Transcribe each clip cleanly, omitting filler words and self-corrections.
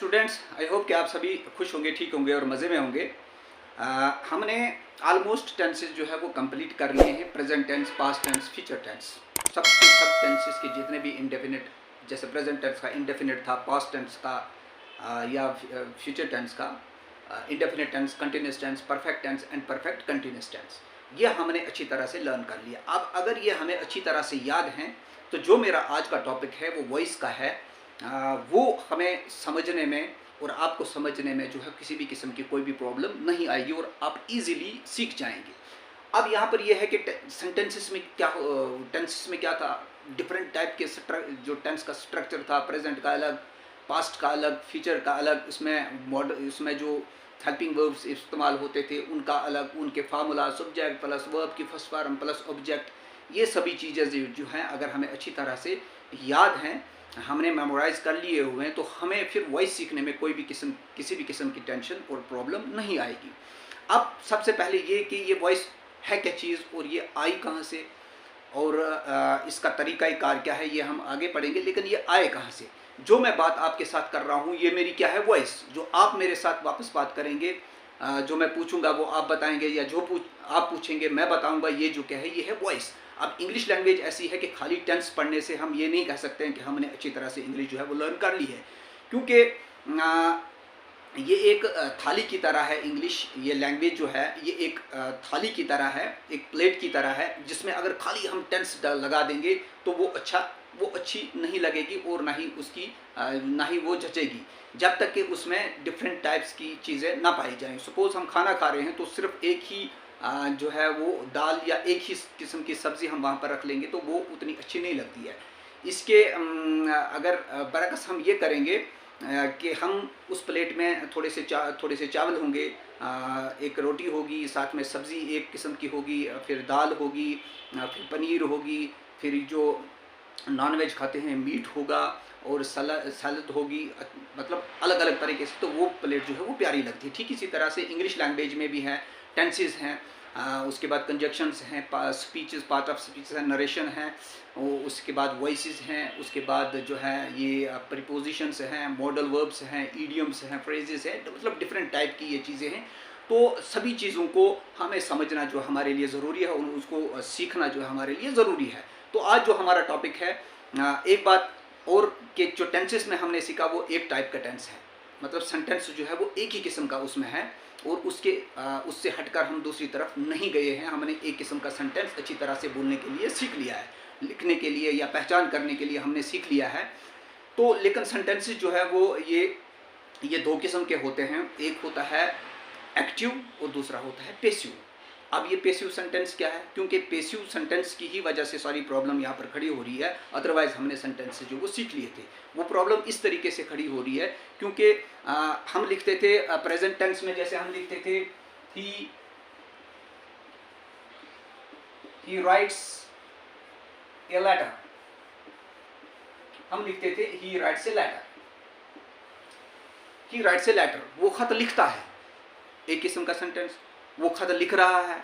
Students, I hope कि आप सभी खुश होंगे, ठीक होंगे और मज़े में होंगे। हमने ऑलमोस्ट टेंसेस जो है वो कंप्लीट कर लिए हैं। Present tense, past tense, future tense, सब टेंसेस के जितने भी इंडेफिनिट, जैसे प्रेजेंट टेंस का इंडेफिनिट था, पास्ट टेंस का या फ्यूचर टेंस का indefinite tense, continuous tense, perfect tense and perfect continuous tense, ये हमने अच्छी तरह से लर्न कर लिया। अब अगर ये हमें अच्छी तरह से याद हैं तो जो मेरा आज का टॉपिक है वो वॉइस का है। वो हमें समझने में और आपको समझने में जो है किसी भी किस्म की कोई भी प्रॉब्लम नहीं आएगी और आप इजीली सीख जाएंगे। अब यहाँ पर यह है कि सेंटेंसेस में क्या, टेंसेस में क्या था, डिफरेंट टाइप के जो टेंस का स्ट्रक्चर था, प्रेजेंट का अलग, पास्ट का अलग, फ्यूचर का अलग, इसमें जो हेल्पिंग वर्ब्स इस्तेमाल होते थे उनका अलग, उनके फार्मूला, सब्जेक्ट प्लस वर्ब की फर्स्ट फॉर्म प्लस ऑब्जेक्ट, ये सभी चीज़ें जो हैं अगर हमें अच्छी तरह से याद हैं, हमने मेमोराइज कर लिए हुए हैं, तो हमें फिर वॉइस सीखने में किसी भी किस्म की टेंशन और प्रॉब्लम नहीं आएगी। अब सबसे पहले ये कि ये वॉइस है क्या चीज़ और ये आई कहाँ से और इसका तरीक़ाकार क्या है, ये हम आगे पढ़ेंगे। लेकिन ये आए कहाँ से? जो मैं बात आपके साथ कर रहा हूँ ये मेरी क्या है, वॉइस। जो आप मेरे साथ वापस बात करेंगे, जो मैं पूछूंगा वो आप बताएंगे, या आप पूछेंगे मैं बताऊंगा, ये जो क्या है ये है वॉइस। अब इंग्लिश लैंग्वेज ऐसी है कि खाली टेंस पढ़ने से हम ये नहीं कह सकते हैं कि हमने अच्छी तरह से इंग्लिश जो है वो लर्न कर ली है, क्योंकि ये एक थाली की तरह है। इंग्लिश ये लैंग्वेज जो है ये एक थाली की तरह है, एक प्लेट की तरह है, जिसमें अगर खाली हम टेंस लगा देंगे तो वो अच्छी नहीं लगेगी और ना ही वो जचेगी, जब तक कि उसमें डिफरेंट टाइप्स की चीज़ें ना पाई जाएं। सपोज़ हम खाना खा रहे हैं तो सिर्फ एक ही जो है वो दाल या एक ही किस्म की सब्ज़ी हम वहाँ पर रख लेंगे तो वो उतनी अच्छी नहीं लगती है। इसके अगर बरअक्स हम ये करेंगे कि हम उस प्लेट में थोड़े से चावल होंगे, एक रोटी होगी, साथ में सब्ज़ी एक किस्म की होगी, फिर दाल होगी, फिर पनीर होगी, फिर जो नॉन वेज खाते हैं मीट होगा और सलाद होगी, मतलब अलग अलग तरीके से, तो वो प्लेट जो है वो प्यारी लगती है। ठीक इसी तरह से इंग्लिश लैंग्वेज में भी है, टेंसेस हैं, उसके बाद कंजक्शंस हैं, स्पीचेस, पार्ट ऑफ स्पीचेस हैं, नरेशन है, उसके बाद वॉइसेस हैं, उसके बाद जो है ये प्रीपोजिशंस हैं, मॉडल वर्ब्स हैं, ईडियम्स हैं, फ्रेजेस हैं, मतलब डिफरेंट टाइप की ये चीज़ें हैं। तो सभी चीज़ों को हमें समझना जो हमारे लिए ज़रूरी है और उसको सीखना जो हमारे लिए ज़रूरी है। तो आज जो हमारा टॉपिक है, एक बात और कि जो टेंसेस में हमने सीखा वो एक टाइप का टेंस है, मतलब सेंटेंस जो है वो एक ही किस्म का उसमें है और उससे हटकर हम दूसरी तरफ नहीं गए हैं। हमने एक किस्म का सेंटेंस अच्छी तरह से बोलने के लिए सीख लिया है, लिखने के लिए या पहचान करने के लिए हमने सीख लिया है। तो लेकिन सेंटेंसेस जो है वो ये दो किस्म के होते हैं, एक होता है एक्टिव और दूसरा होता है पैसिव। अब ये पैसिव सेंटेंस क्या है, क्योंकि पैसिव सेंटेंस की ही वजह से सारी प्रॉब्लम यहाँ पर खड़ी हो रही है। अदरवाइज हमने सेंटेंस जो वो सीख लिए थे, वो प्रॉब्लम इस तरीके से खड़ी हो रही है क्योंकि हम लिखते थे प्रेजेंट टेंस में, जैसे हम लिखते थे ही राइट्स ए लेटर, हम लिखते थे he writes a letter, he writes a letter, वो खत लिखता है, एक किस्म का सेंटेंस, वो खत लिख रहा है,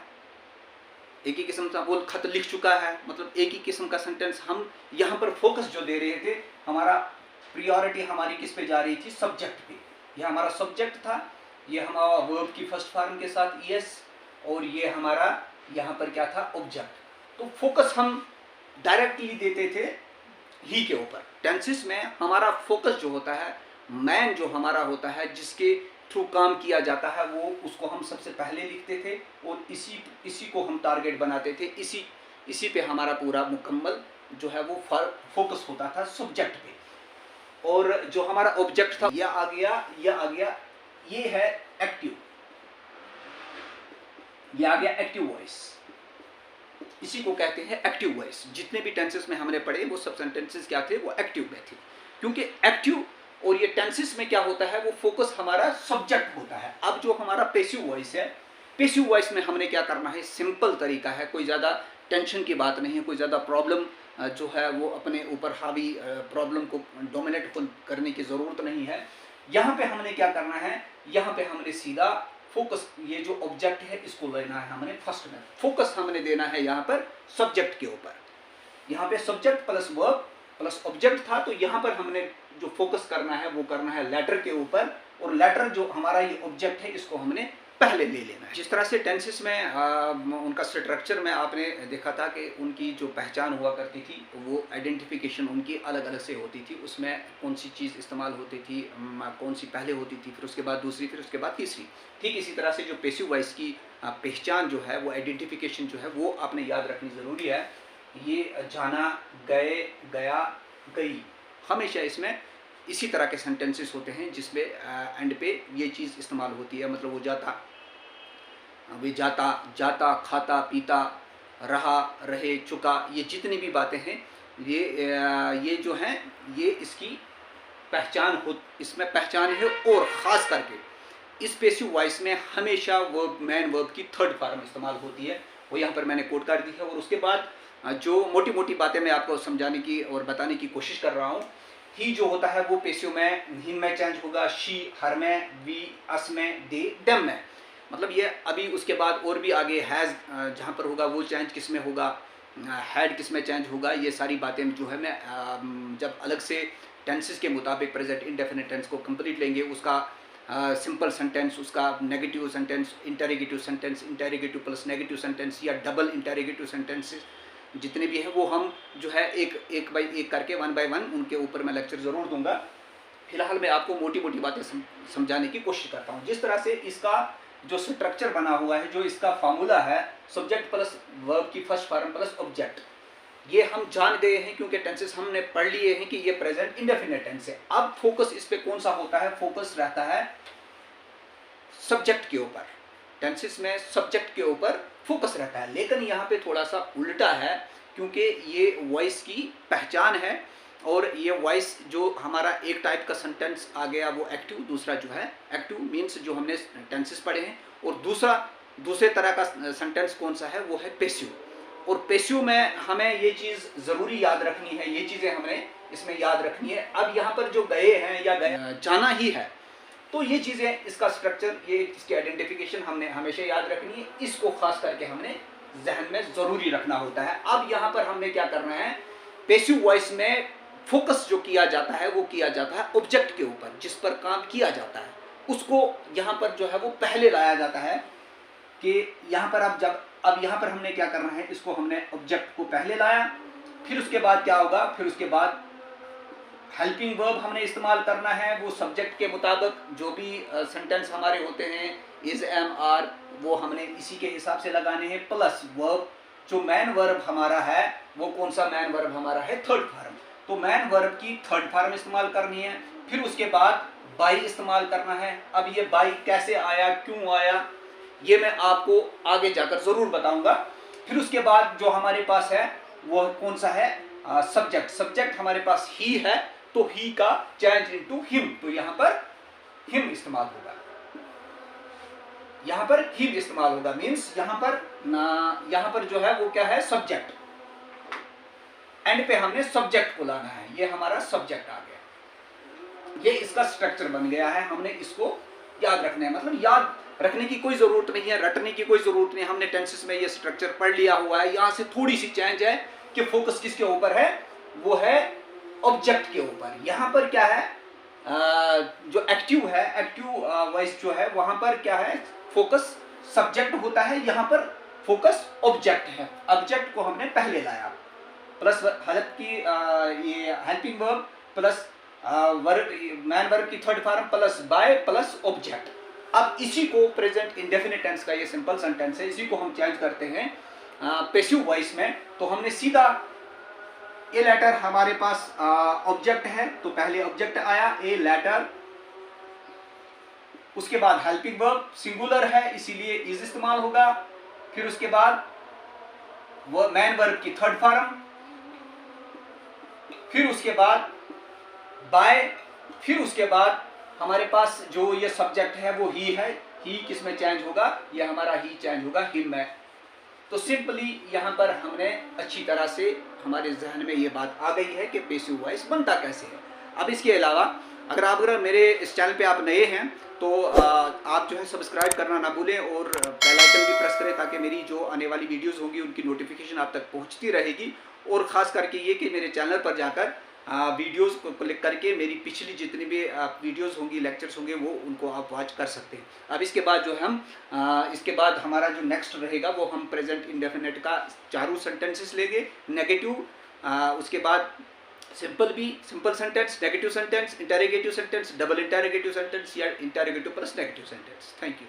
एक ही किस्म का वो खत लिख चुका है, मतलब एक ही किस्म का सेंटेंस। हम यहाँ पर फोकस जो दे रहे थे, हमारा प्रियोरिटी हमारी किस पे जा रही थी, सब्जेक्ट पे। ये हमारा सब्जेक्ट था, ये हमारा वर्ब की फर्स्ट फॉर्म के साथ यस, और ये हमारा यहाँ पर क्या था, ऑब्जेक्ट। तो फोकस हम डायरेक्टली देते थे ही के ऊपर। टेंसेस में हमारा फोकस जो होता है, मैन जो हमारा होता है, जिसके थ्रू काम किया जाता है, वो उसको हम सबसे पहले लिखते थे और इसी को हम टारगेट बनाते थे, इसी पे हमारा पूरा मुकम्मल जो है वो फोकस होता था सब्जेक्ट पे। और जो हमारा ऑब्जेक्ट था, यह आ गया, ये है एक्टिव, ये आ गया एक्टिव वॉइस, इसी को कहते हैं एक्टिव वॉइस। जितने भी टेंसेस में हमने पढ़े वो सब सेंटेंसेस क्या थे, वो एक्टिव में थे, क्योंकि एक्टिव और ये टेंसेस में क्या होता है, वो फोकस हमारा सब्जेक्ट होता है। अब जो हमारा पैसिव वॉइस है, पैसिव वॉइस में हमने क्या करना है, सिंपल तरीका है, कोई ज़्यादा टेंशन की बात नहीं है, कोई ज़्यादा प्रॉब्लम जो है वो अपने ऊपर हावी प्रॉब्लम को डोमिनेट करने की ज़रूरत नहीं है। यहाँ पे हमने क्या करना है, यहाँ पे हमने सीधा फोकस, ये जो ऑब्जेक्ट है इसको लेना है हमने फर्स्ट में, फोकस हमने देना है यहाँ पर सब्जेक्ट के ऊपर। यहाँ पे subject plus verb plus object था, तो यहाँ पर हमने जो फोकस करना है वो करना है लेटर के ऊपर, और लेटर जो हमारा ये ऑब्जेक्ट है इसको हमने पहले ले लेना है। जिस तरह से टेंसेस में उनका स्ट्रक्चर में आपने देखा था कि उनकी जो पहचान हुआ करती थी वो आइडेंटिफिकेशन उनकी अलग अलग से होती थी, उसमें कौन सी चीज़ इस्तेमाल होती थी, कौन सी पहले होती थी, फिर उसके बाद दूसरी, फिर उसके बाद तीसरी। ठीक इसी तरह से जो पैसिव वॉइस की पहचान जो है वो आइडेंटिफिकेशन जो है वो आपने याद रखनी ज़रूरी है। ये जाना, गए, गया, गई, हमेशा इसमें इसी तरह के सेंटेंसेस होते हैं जिसमें एंड पे ये चीज़ इस्तेमाल होती है। मतलब वो जाता, वे जाता, जाता, खाता, पीता, रहा, रहे, चुका, ये जितनी भी बातें हैं ये जो हैं ये इसकी पहचान हो, इसमें पहचान है। और ख़ास करके इस पैसिव वॉइस में हमेशा वर्ब, मेन वर्ब की थर्ड फॉर्म इस्तेमाल होती है, वो यहाँ पर मैंने कोट कर दी है। और उसके बाद जो मोटी मोटी बातें मैं आपको समझाने की और बताने की कोशिश कर रहा हूँ, ही जो होता है वो पैसिव में हिम में चेंज होगा, शी हर में, वी अस में, दे डेम में। मतलब ये अभी उसके बाद और भी आगे हैज़ जहाँ पर होगा वो चेंज किस में होगा, हैड किस में चेंज होगा, ये सारी बातें जो है मैं जब अलग से टेंसेस के मुताबिक प्रेजेंट इंडेफिनिट टेंस को कंप्लीट लेंगे, उसका सिंपल सेंटेंस, उसका negative sentence, interrogative sentence, interrogative plus negative sentence या डबल इंटेरोगेटिव सेंटेंसेस जितने भी हैं वो हम जो है एक बाई एक करके 1 बाय 1 उनके ऊपर मैं लेक्चर ज़रूर दूंगा। फिलहाल मैं आपको मोटी मोटी बातें समझाने की कोशिश करता हूँ। जिस तरह से इसका जो स्ट्रक्चर बना हुआ है, जो इसका फार्मूला है, सब्जेक्ट प्लस वर्ब की फर्स्ट फॉर्म प्लस ऑब्जेक्ट, ये हम जान गए हैं क्योंकि टेंसेस हमने पढ़ लिए हैं कि ये प्रेजेंट इंडेफिनिट टेंस है। अब फोकस इस पे कौन सा होता है? फोकस रहता है सब्जेक्ट के ऊपर। टेंसेस में सब्जेक्ट के ऊपर फोकस रहता है, लेकिन यहाँ पे थोड़ा सा उल्टा है क्योंकि ये वॉइस की पहचान है। और ये वॉइस जो हमारा एक टाइप का सेंटेंस आ गया वो एक्टिव, दूसरा जो है एक्टिव मीन्स जो हमने टेंसेस पढ़े हैं, और दूसरे तरह का सेंटेंस कौन सा है वो है पैसिव। और पैसिव में हमें ये चीज़ ज़रूरी याद रखनी है, ये चीज़ें हमें इसमें याद रखनी है। अब यहाँ पर जो गए हैं या जाना ही है, तो ये चीज़ें, इसका स्ट्रक्चर, ये इसकी आइडेंटिफिकेशन हमने हमेशा याद रखनी है, इसको खास करके हमने जहन में ज़रूरी रखना होता है। अब यहाँ पर हमने क्या करना है, पैसिव वॉइस में फोकस जो किया जाता है वो किया जाता है ऑब्जेक्ट के ऊपर, जिस पर काम किया जाता है उसको यहाँ पर जो है वो पहले लाया जाता है। कि यहाँ पर अब यहाँ पर हमने क्या करना है, इसको हमने ऑब्जेक्ट को पहले लाया, फिर उसके बाद क्या होगा, फिर उसके बाद हेल्पिंग वर्ब हमने इस्तेमाल करना है। वो सब्जेक्ट के मुताबिक जो भी सेंटेंस हमारे होते हैं, इज, एम, आर, वो हमने इसी के हिसाब से लगाने हैं। प्लस वर्ब, जो मैन वर्ब हमारा है वो कौन सा मैन वर्ब हमारा है? Third form. तो मैन वर्ब की थर्ड फॉर्म इस्तेमाल करनी है। फिर उसके बाद बाई इस्तेमाल करना है। अब ये बाई कैसे आया, क्यों आया, ये मैं आपको आगे जाकर ज़रूर बताऊंगा। फिर उसके बाद जो हमारे पास है वो कौन सा है? सब्जेक्ट। सब्जेक्ट हमारे पास ही है, तो ही का चेंज इनटू हिम, तो यहाँ पर हिम इस्तेमाल होगा, यहाँ पर हिम इस्तेमाल होगा। मीन्स यहाँ पर जो है वो क्या है? सब्जेक्ट। एंड पे हमने सब्जेक्ट को लाना है, ये हमारा सब्जेक्ट आ गया। ये इसका स्ट्रक्चर बन गया है, हमने इसको याद रखना है। मतलब याद रखने की कोई जरूरत नहीं है, रटने की कोई जरूरत नहीं। हमने टेंसेस में ये स्ट्रक्चर पढ़ लिया हुआ है। यहाँ से थोड़ी सी चेंज है कि फोकस किसके ऊपर है, वो है ऑब्जेक्ट के ऊपर। यहाँ पर क्या है, जो एक्टिव है, एक्टिव वॉइस जो है वहां पर क्या है, फोकस सब्जेक्ट होता है, यहाँ पर फोकस ऑब्जेक्ट है। ऑब्जेक्ट को हमने पहले लाया, प्लस हेल्प की ये helping verb plus verb, main verb की third form plus by plus object. अब इसी को प्रेजेंट इंडेफिनिट टेंस का ये सिंपल सेंटेंस है, इसी को हम चेंज करते हैं पैसिव वॉइस में। तो हमने सीधा ए लेटर हमारे पास ऑब्जेक्ट है, तो पहले ऑब्जेक्ट आया ए लेटर, उसके बाद हेल्पिंग वर्ब सिंगुलर है इसीलिए इज इस्तेमाल होगा। फिर उसके बाद वो मैन वर्ब की थर्ड फॉर्म, फिर उसके बाद बाय, फिर उसके बाद हमारे पास जो ये सब्जेक्ट है वो ही है। ही किस में चेंज होगा? ये हमारा ही चेंज होगा हिम में। तो सिंपली यहाँ पर हमने अच्छी तरह से हमारे जहन में ये बात आ गई है कि पैसिव वॉइस बनता कैसे है। अब इसके अलावा अगर मेरे इस चैनल पे आप नए हैं तो आप जो है सब्सक्राइब करना ना भूलें और बेल आइकन भी प्रेस करें ताकि मेरी जो आने वाली वीडियोस होंगी उनकी नोटिफिकेशन आप तक पहुंचती रहेगी। और ख़ास करके ये कि मेरे चैनल पर जाकर वीडियोस को क्लिक करके मेरी पिछली जितनी भी वीडियोस होंगी, लेक्चर्स होंगे, वो उनको आप वॉच कर सकते हैं। अब इसके बाद जो हम इसके बाद हमारा जो नेक्स्ट रहेगा वो हम प्रेजेंट इंडेफिनिट का चारों सेंटेंसेस लेंगे। नेगेटिव, उसके बाद simple sentence, negative sentence, interrogative sentence, double interrogative sentence या interrogative plus negative sentence. Thank you.